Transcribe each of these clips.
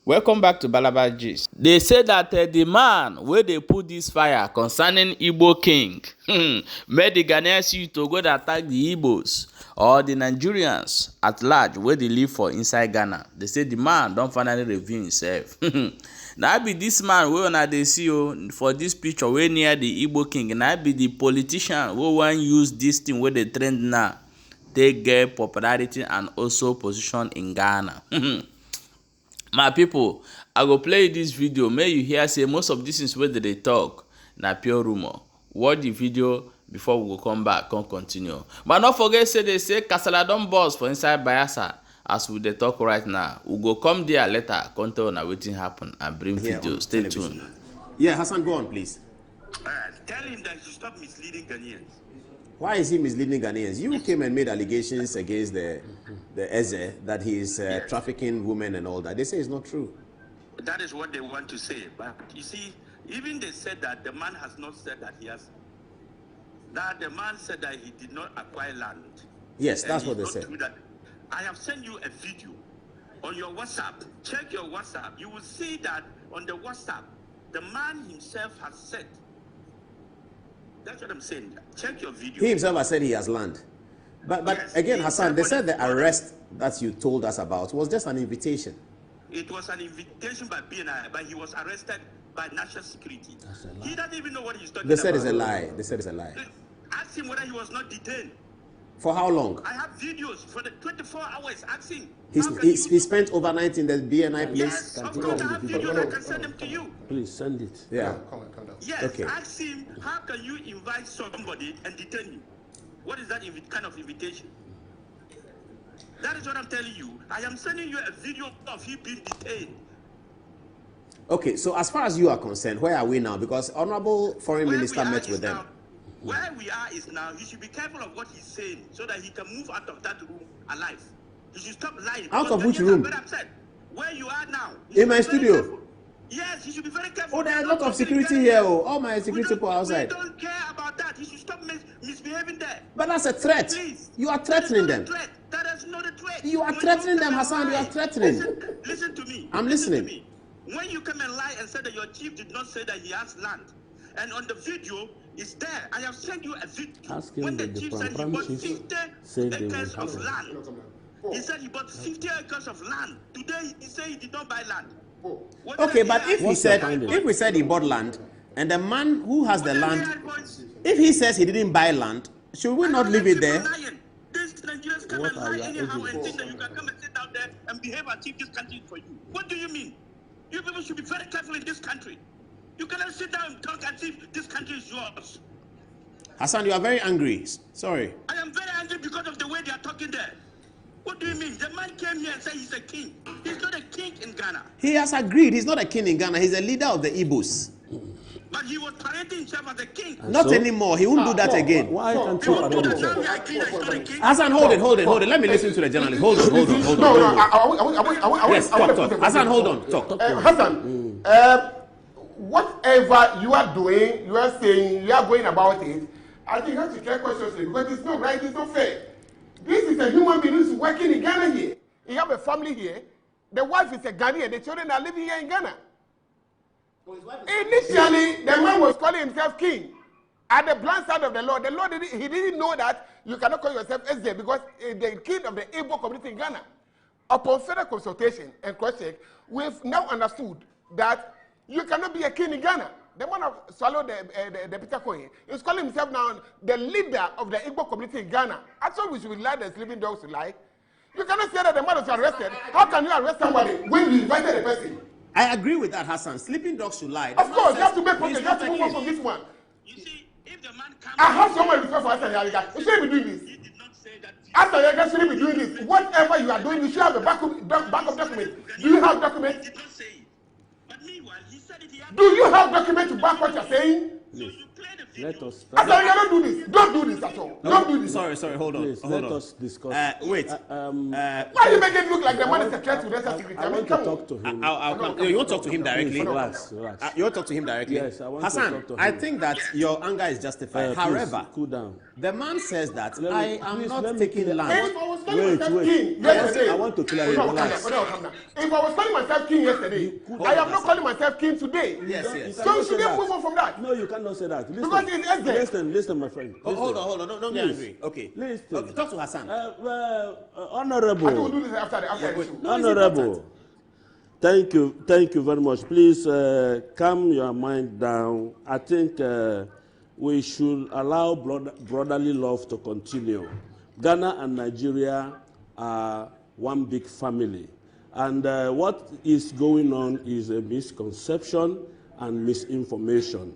Welcome back to Balaba Gist. They say that the man where they put this fire concerning Igbo king made the Ghanaians youth to go to attack the Igbos or the Nigerians at large where they live for inside Ghana. They say the man don't finally reveal himself. Now be this man wey una dey see for this picture wey near the Igbo king. Now be the politician who want use this thing where they trend now. They get popularity and also position in Ghana. My people, I go play this video. May you hear say most of these things where they talk na pure rumor. Watch the video before we go come back, come continue. But don't forget say they say Kasala don burst for inside Bayelsa. As we dey talk right now, we go come there later, come tell una wetin happen and bring video. Stay tuned. Yeah, Hassan, go on, please. Tell him that he should stop misleading Ghanaians. Why is he misleading Ghanaians? You came and made allegations against the Eze that he is trafficking women and all that. They say it's not true. That is what they want to say. But you see, even they said that the man has not said that he has. That the man said that he did not acquire land. Yes, that's what they said. I have sent you a video on your WhatsApp. Check your WhatsApp. You will see that on the WhatsApp, the man himself has said. That's what I'm saying. Check your video. He himself has said he has land. But yes, again, Hassan, they said the arrest that you told us about was just an invitation. It was an invitation by BNI, but he was arrested by national security. He doesn't even know what he's talking about. They said it's a lie. They said it's a lie. Ask him whether he was not detained. For how long? I have videos for the 24 hours. Ask him. He spent overnight in the BNI place. Yes, of course, I have videos. I can send them to you. Please send it. Yeah. Come down. Yes, okay. Ask him, how can you invite somebody and detain him? What is that kind of invitation? That is what I'm telling you. I am sending you a video of him being detained. Okay, so as far as you are concerned, where are we now? Because Honorable Foreign Minister met with them. Now, where we are is now, he should be careful of what he's saying so that he can move out of that room alive. He should stop lying. Out of which room? Where you are now. In my studio? Careful. Yes, he should be very careful. Oh, there are a lot of security here. Oh, all my security people outside. We don't care about that. He should stop misbehaving there. But that's a threat. Please. You are threatening them. That is not a threat. You are threatening them, Hassan. You are threatening. Listen to me. I'm listening. When you come and lie and say that your chief did not say that he has land, and on the video, it's there. I have sent you a video. When the chief said he bought 50 acres of land. He said he bought 50 acres of land. Today, he said he did not buy land. Okay, but if we said he bought land, and the man who has the land, if he says he didn't buy land, should we not leave it there? These Nigerians come and lie anyhow and think that you can come and sit down there and behave as if this country is for you. What do you mean? You people should be very careful in this country. You cannot sit down and talk as if this country is yours. Hassan, you are very angry. Sorry. I am very angry because of the way they are talking there. What do you mean? The man came here and said he's a king. He's not a king in Ghana. He has agreed. He's not a king in Ghana. He's a leader of the Igbos. But he was parading himself as a king. Not anymore. He won't do that again. Why can't you parade himself? Hassan, hold it. Let me listen to the journalist. Hold on. No, yes, talk. Hassan, hold on. Talk. Hassan, whatever you are doing, you are saying, you are going about it, I think you have to try consciously because it's not right, it's not fair. This is a human being who's working in Ghana here. He have a family here. The wife is a Ghanaian. The children are living here in Ghana. Initially, the man was calling himself king. At the blind side of the law, he didn't know that you cannot call yourself Eze because the king of the Igbo community in Ghana. Upon further consultation and cross-check, we've now understood that you cannot be a king in Ghana. The man of swallowed the Peter Coin is calling himself now the leader of the Igbo community in Ghana. I thought we should lie the sleeping dogs to lie. You cannot say that the man was arrested. How can you arrest somebody when you invited a person? I agree with that, Hassan. Sleeping dogs should lie. Of course, you have to make progress. You have to move on from this one. You see, if the man comes... I have so much respect for Hassan Yaliga. You shouldn't be doing this. He did not say that... Hassan Yaliga shouldn't be doing this. Whatever you are doing, you should have a backup document. Do you have documents? He did not say it. But meanwhile, he said it. Do you have documents to back what you're saying? So you play the video. Let us. Hassan Yaliga, don't do this. Don't do this at all. Don't do this. Sorry, hold on. Please, let us discuss. Wait. Why are you making it look like the man is a threat to national security? I want to talk to him. You want to talk to him directly? Please, relax. You want to talk to him directly? Yes, I want Hassan, to talk to him. I think that your anger is justified. However, cool down. The man says that Let me- I am please, not let me taking clear- land. If I was calling myself Wait. king yesterday, I want to clear it. Hold on, Relax. calm down. If I was calling myself king yesterday, I am not calling myself king today. Yes, You yes. So cannot you say shouldn't that. move on from that. No, you cannot say that. Listen, Because it's Ezra. listen, my friend. Oh, hold Listen. on. Don't get Please. angry. Okay. Listen. Okay, talk to Hassan. I think we'll Honorable. do this after the wait. issue. No, it's Honorable. Thank you very much. Please calm your mind down. I think we should allow brotherly love to continue. Ghana and Nigeria are one big family. And what is going on is a misconception and misinformation.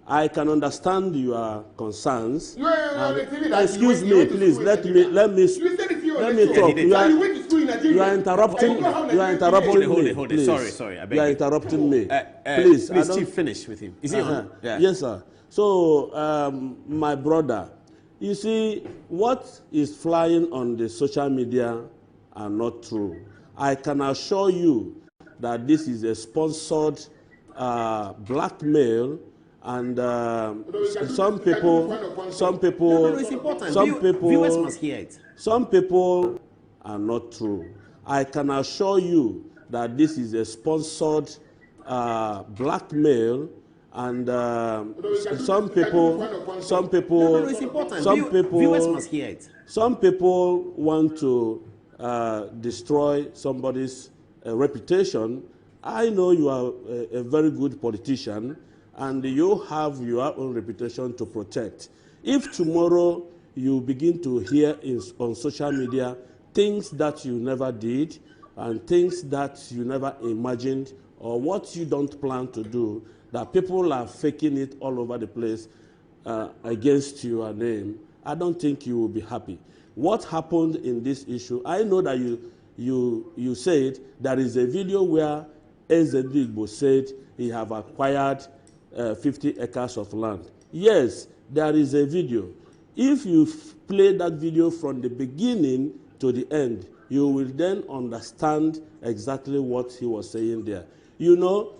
I can understand your concerns. You are on the TV that Excuse you me, went to please. school Let in me Nigeria. You said it here on let the me show. talk. did. You went to school in Nigeria. You are interrupting. And you know how You are Nigerians interrupting behave. Hold me. it. Please. Sorry, I beg You are you. interrupting me. Please, I don't- Chief, finish with him. Is he on? Yeah. Yes, sir. So, my brother, you see, what is flying on the social media are not true. I can assure you that this is a sponsored blackmail, and some people, No, it's important. Viewers must hear it. some people are not true. I can assure you that this is a sponsored blackmail, and some people, No, it's important. Viewers must hear it. some people want to destroy somebody's reputation. I know you are a very good politician, and you have your own reputation to protect. If tomorrow you begin to hear on social media things that you never did and things that you never imagined, or what you don't plan to do, that people are faking it all over the place against your name, I don't think you will be happy. What happened in this issue, I know that you said there is a video where Igbo said he have acquired 50 acres of land. Yes, there is a video. If you play that video from the beginning to the end, you will then understand exactly what he was saying there. You know,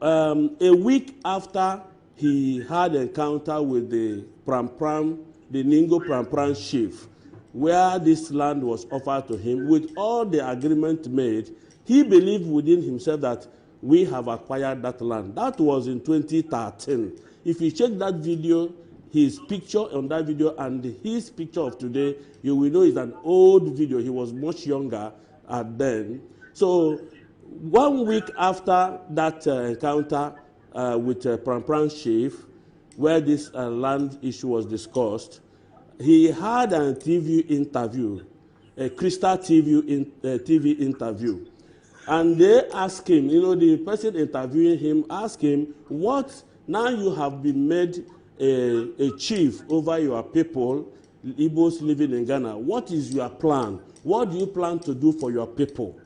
a week after he had an encounter with the Ningo Pram chief, where this land was offered to him, with all the agreement made, he believed within himself that we have acquired that land. That was in 2013. If you check that video, his picture on that video and his picture of today, you will know it's an old video. He was much younger then. So 1 week after that encounter with Pram chief, where this land issue was discussed, he had a TV interview, a Crystal TV interview. And they asked him, the person interviewing him asked him, what, now you have been made a chief over your people, Igbos living in Ghana, what is your plan? What do you plan to do for your people?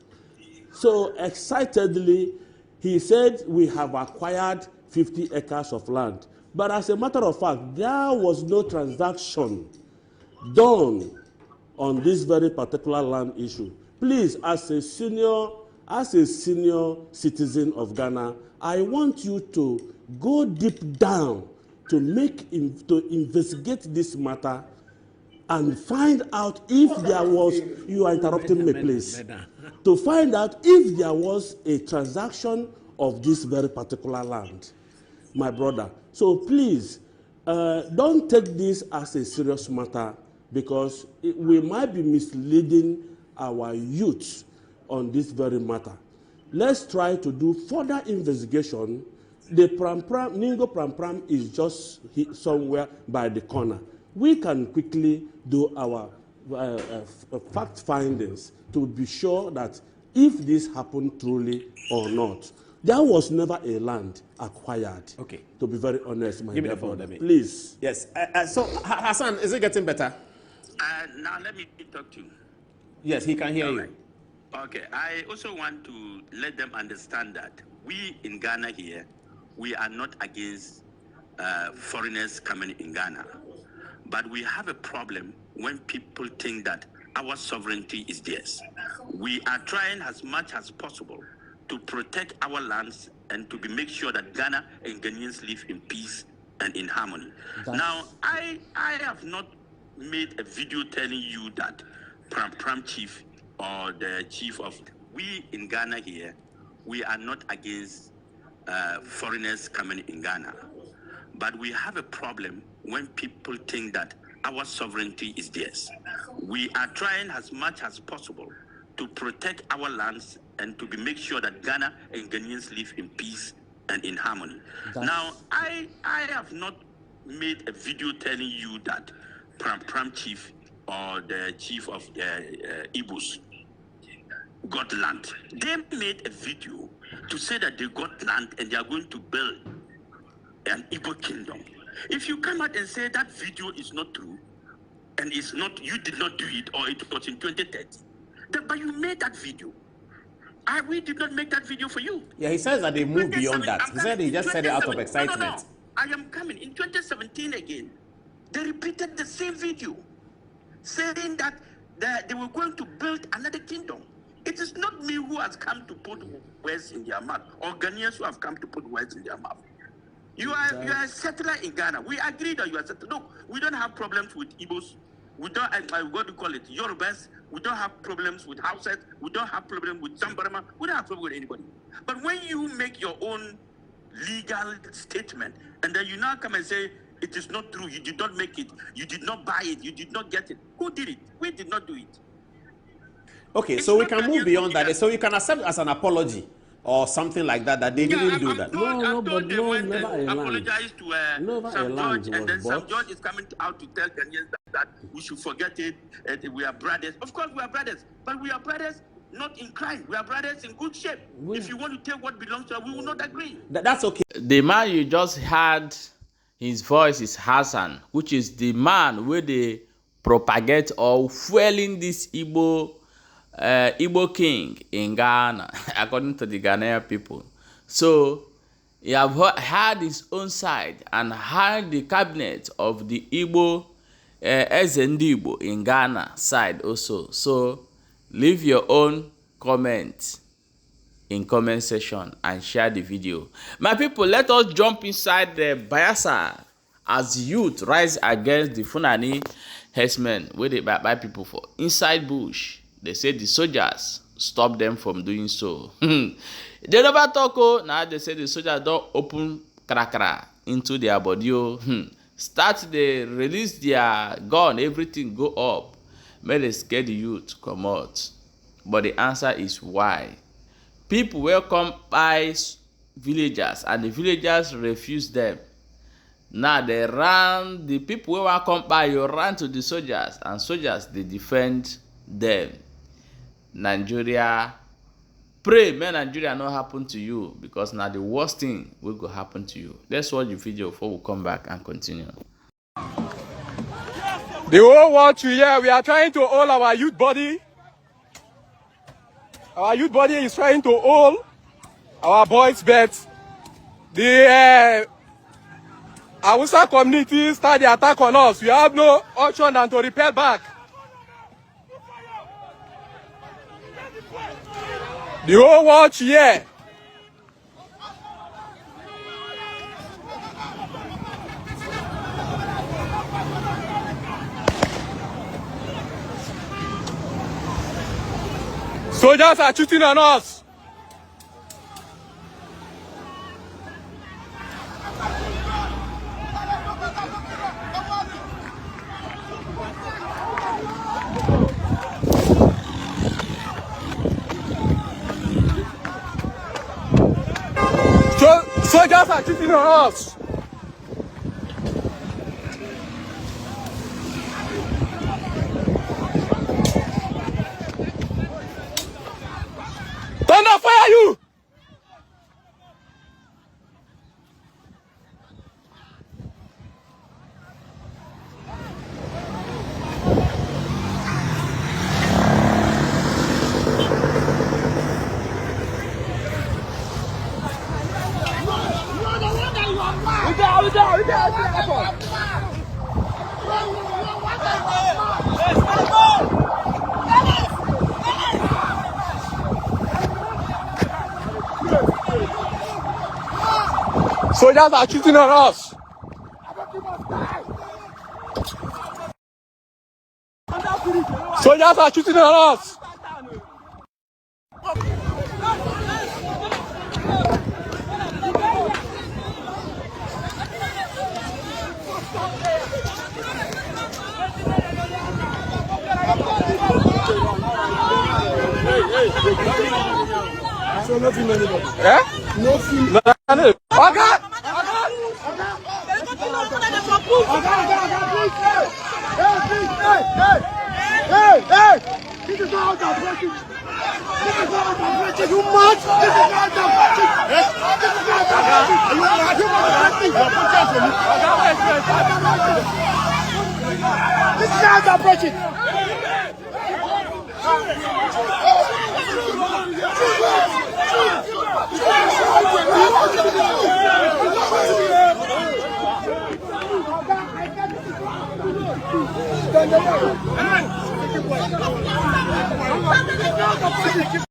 So excitedly, he said, we have acquired 50 acres of land. But as a matter of fact, there was no transaction done on this very particular land issue. Please, as a senior citizen of Ghana, I want you to go deep down to investigate this matter and find out if there was, you are interrupting me, please, to find out if there was a transaction of this very particular land, my brother. So please, don't take this as a serious matter, because we might be misleading our youth on this very matter. Let's try to do further investigation. The Ningo Pram is just somewhere by the corner. We can quickly do our fact findings to be sure that if this happened truly or not. There was never a land acquired. Okay. To be very honest, my Give me dear the phone, brother. Demi. Please. Yes. So, Hassan, is it getting better? Now let me talk to you. Yes, he can hear All you. right. Okay. I also want to let them understand that we in Ghana here, we are not against foreigners coming in Ghana. But we have a problem when people think that our sovereignty is theirs. We are trying as much as possible to protect our lands and to make sure that Ghana and Ghanaians live in peace and in harmony. Now, I have not made a video telling you that Pram chief or the chief of... We in Ghana here, we are not against foreigners coming in Ghana. But we have a problem when people think that our sovereignty is theirs. We are trying as much as possible to protect our lands and to make sure that Ghana and Ghanaians live in peace and in harmony. Now, I have not made a video telling you that Pram chief or the chief of Igbos got land. They made a video to say that they got land and they are going to build an Igbo kingdom. If you come out and say that video is not true and it's not, you did not do it, or it was in 2030, but you made that video. We did not make that video for you. Yeah, he says that they moved beyond that. He said he just said it out of excitement. No. I am coming. In 2017 again, they repeated the same video, saying that they were going to build another kingdom. It is not me who has come to put words in their mouth, or Ghanaians who have come to put words in their mouth. You are a settler in Ghana. We agree that you are a settler. Look, we don't have problems with Igbos. We don't, what do you call it, Yorubas. We don't have problems with Hausas. We don't have problems with Sambarama. We don't have problems with anybody. But when you make your own legal statement, and then you now come and say, it is not true, you did not make it, you did not buy it, you did not get it. Who did it? We did not do it. Okay, so we can move beyond that. So you can accept as an apology or something like that, that they didn't do that. Apologize to Sam George, and then Sam George is coming out to tell Ghanaians that we should forget it, and we are brothers. Of course we are brothers, but we are brothers not in crime. We are brothers in good shape. If you want to take what belongs to us, we will not agree. That's okay. The man you just heard, his voice is Hassan, which is the man where they propagate or fueling this Igbo king in Ghana, according to the Ghanaian people. So he have had his own side and had the cabinet of the Igbo Igbo in Ghana side also. So leave your own comment in comment section and share the video. My people, let us jump inside the Bayelsa as youth rise against the Fulani herdsmen where they buy people for inside bush. They say the soldiers stop them from doing so. They never talk. Now they say the soldiers don't open krakra into their body. Start, they release their gun, everything go up. May they scare the youth come out. But the answer is why. People will come by villagers and the villagers refuse them. Now they run, the people who will come by, you run to the soldiers, and soldiers, they defend them. Nigeria, pray may Nigeria not happen to you, because now the worst thing will go happen to you. Let's watch the video before we come back and continue. The whole world here, we are trying to hold our youth body. Our youth body is trying to hold our boys' beds. The Hausa community start the attack on us. We have no option than to repel back. The whole world here. Soldiers are shooting on us. Soldiers are shooting on us. Thunder fire you! Soldiers are shooting on us. Nigerians are shooting at us. So nothing anymore. Eh? Nothing. No. Okay. Hey! This is not how to approach it. This is not how to approach it. You mad? This is not how to approach it. This is not how to approach it. You mad? You must approach it. This is how to approach it.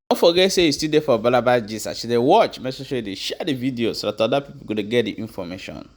Don't forget, say you still there for Balaba Gist. Actually, watch, make sure they share the video so that other people could get the information.